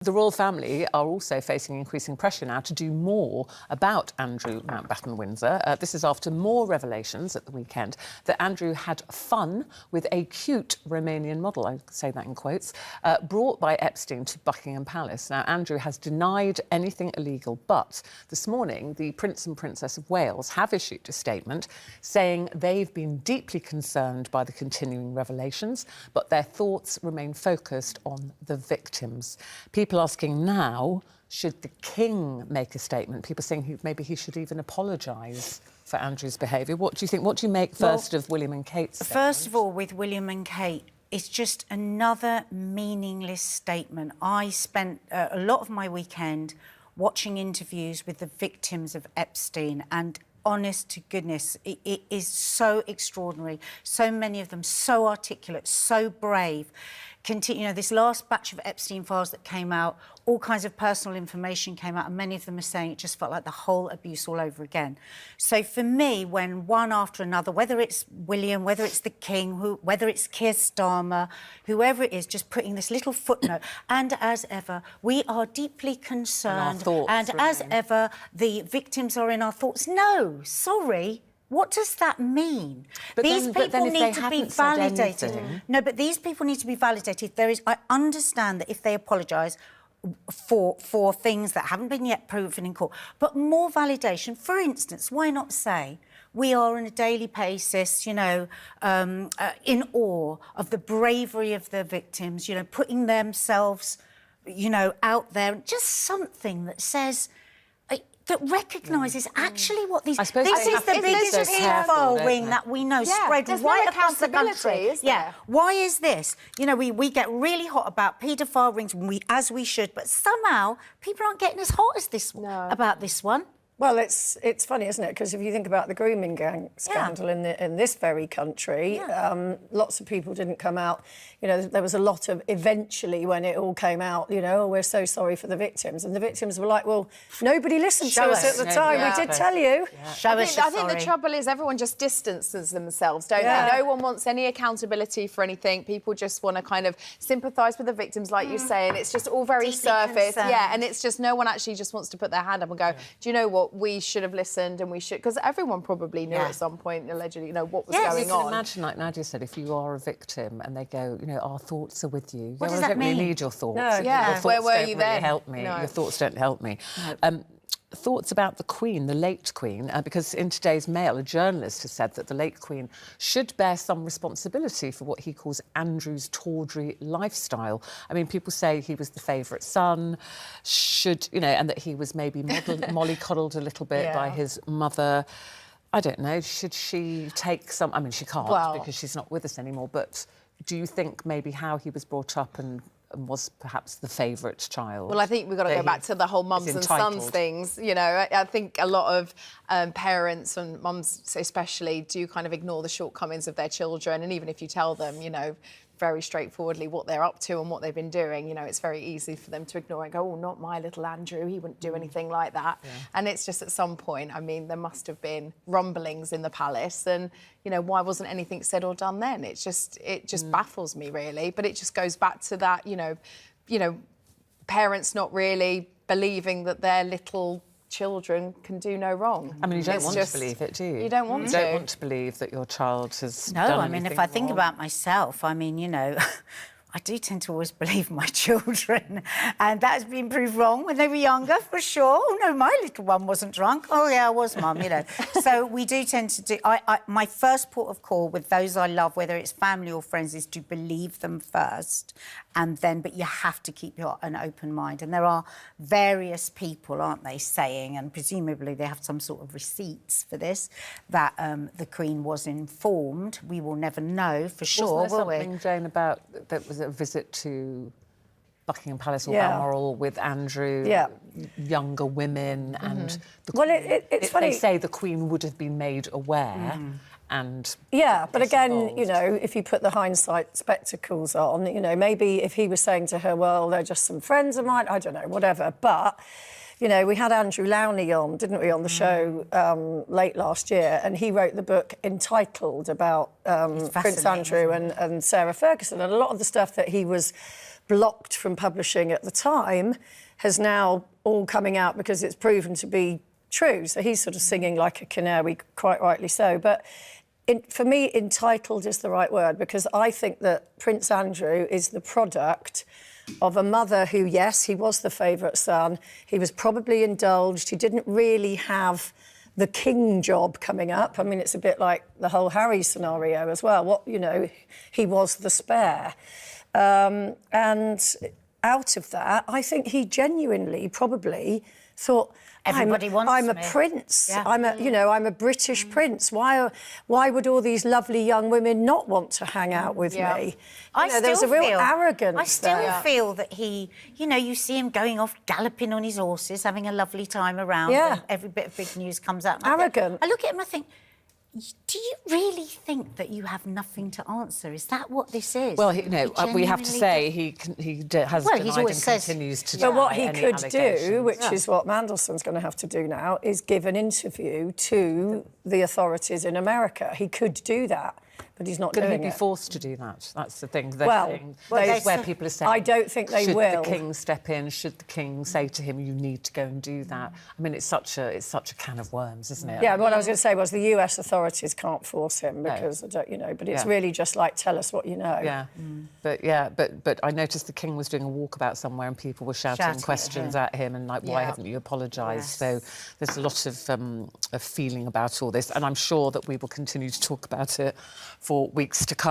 The royal family are also facing increasing pressure now to do more about Andrew Mountbatten-Windsor. This is after more revelations at the weekend that Andrew had fun with a cute Romanian model, I say that in quotes, brought by Epstein to Buckingham Palace. Now, Andrew has denied anything illegal, but this morning, the Prince and Princess of Wales have issued a statement saying they've been deeply concerned by the continuing revelations, but their thoughts remain focused on the victims. People asking now, should the King make a statement? People saying maybe he should even apologise for Andrew's behaviour. What do you think? What do you make first of William and Kate's statement? First of all, with William and Kate, it's just another meaningless statement. I spent a lot of my weekend watching interviews with the victims of Epstein, and honest to goodness, it is so extraordinary. So many of them so articulate, so brave. You know, this last batch of Epstein files that came out, all kinds of personal information came out, and many of them are saying it just felt like the whole abuse all over again. So for me, when one after another, whether it's William, whether it's the King, whether it's Keir Starmer, whoever it is, just putting this little footnote, and as ever, we are deeply concerned, and as ever, the victims are in our thoughts. No, sorry. What does that mean? These people need to be validated. No, but these people need to be validated. I understand that if they apologise for things that haven't been yet proven in court, but more validation. For instance, why not say we are on a daily basis, you know, in awe of the bravery of the victims, you know, putting themselves, you know, out there. Just something that says, that recognises actually what these... This is the biggest paedophile ring that we know, spread right across the country. Why is this? You know, we get really hot about paedophile rings, as we should, but somehow people aren't getting as hot as this about this one. Well, it's funny, isn't it? Because if you think about the grooming gang scandal in this very country, lots of people didn't come out. You know, there was a lot of, eventually, when it all came out, you know, oh, we're so sorry for the victims. And the victims were like, well, nobody listened to us at the time. We did tell you. I think the trouble is everyone just distances themselves, don't they? No one wants any accountability for anything. People just want to kind of sympathise with the victims, like you say, and it's just all very surface. And it's just no one actually just wants to put their hand up and go, do you know what? We should have listened, and we should, because everyone probably knew at some point, allegedly, you know, what was going on. Imagine, like Nadia said, if you are a victim and they go, you know, our thoughts are with you. What does that mean? I don't really need your thoughts. No. Your thoughts Where were don't you really then? help me. No. Your thoughts don't help me. No. Thoughts about the Queen, the late Queen, because in today's Mail, a journalist has said that the late Queen should bear some responsibility for what he calls Andrew's tawdry lifestyle. I mean, people say he was the favourite son, you know, and that he was maybe mollycoddled a little bit by his mother. I don't know, should she take some... I mean, she can't because she's not with us anymore, but do you think maybe how he was brought up and was perhaps the favourite child? Well, I think we've got to go back to the whole mums and sons things. You know, I think a lot of parents and mums especially do kind of ignore the shortcomings of their children, and even if you tell them, you know, very straightforwardly what they're up to and what they've been doing, you know, it's very easy for them to ignore and go, oh, not my little Andrew, he wouldn't do anything like that. And it's just at some point, I mean, there must have been rumblings in the palace, and, you know, why wasn't anything said or done then? It just baffles me, really. But it just goes back to that, you know, parents not really believing that their little children can do no wrong. I mean, you don't want to believe it, do you? You don't want to. You don't want to believe that your child has done anything No, I mean, if I think about myself, I mean, you know, I do tend to always believe my children, and that has been proved wrong when they were younger, for sure. Oh, no, my little one wasn't drunk. Oh, yeah, I was, Mum, you know. So we do tend to do... my first port of call with those I love, whether it's family or friends, is to believe them first, and then... But you have to keep an open mind. And there are various people, aren't they, saying, and presumably they have some sort of receipts for this, that the Queen was informed. We will never know for sure, will we? Something, Jane, about... that was a visit to Buckingham Palace or Balmoral with Andrew, younger women, and... it's funny. They say the Queen would have been made aware, and... Yeah, but again, you know, if you put the hindsight spectacles on, you know, maybe if he was saying to her, well, they're just some friends of mine, I don't know, whatever, but... You know, we had Andrew Lowney on, didn't we, on the show late last year, and he wrote the book entitled about Prince Andrew and Sarah Ferguson, and a lot of the stuff that he was blocked from publishing at the time has now all coming out because it's proven to be true. So he's sort of singing like a canary, quite rightly so. But for me, entitled is the right word, because I think that Prince Andrew is the product of a mother who, yes, he was the favourite son. He was probably indulged. He didn't really have the king job coming up. I mean, it's a bit like the whole Harry scenario as well. He was the spare. And out of that, I think he genuinely probably thought, everybody wants I'm a me. prince. Yeah. I'm a British prince. Why would all these lovely young women not want to hang out with me? There's a real arrogance. I still feel that he, you see him going off galloping on his horses, having a lovely time around. Yeah. And every bit of big news comes out. Arrogant. I look at him, I think, do you really think that you have nothing to answer? Is that what this is? Well, we have to say he has denied and always continues to deny. But what he any could do, allegations. which is what Mandelson's going to have to do now, is give an interview to the authorities in America. He could do that, but he's not doing it. Could he be forced to do that? That's the thing. That's where people are saying, I don't think they will. Should the king step in? Should the king say to him, you need to go and do that? I mean, it's such a can of worms, isn't it? Yeah, what I was going to say was the US authorities can't force him because, but it's really just like, tell us what you know. Yeah, but I noticed the king was doing a walkabout somewhere and people were shouting questions at him and like, why haven't you apologised? Yes. So there's a lot of feeling about all this, and I'm sure that we will continue to talk about it for weeks to come.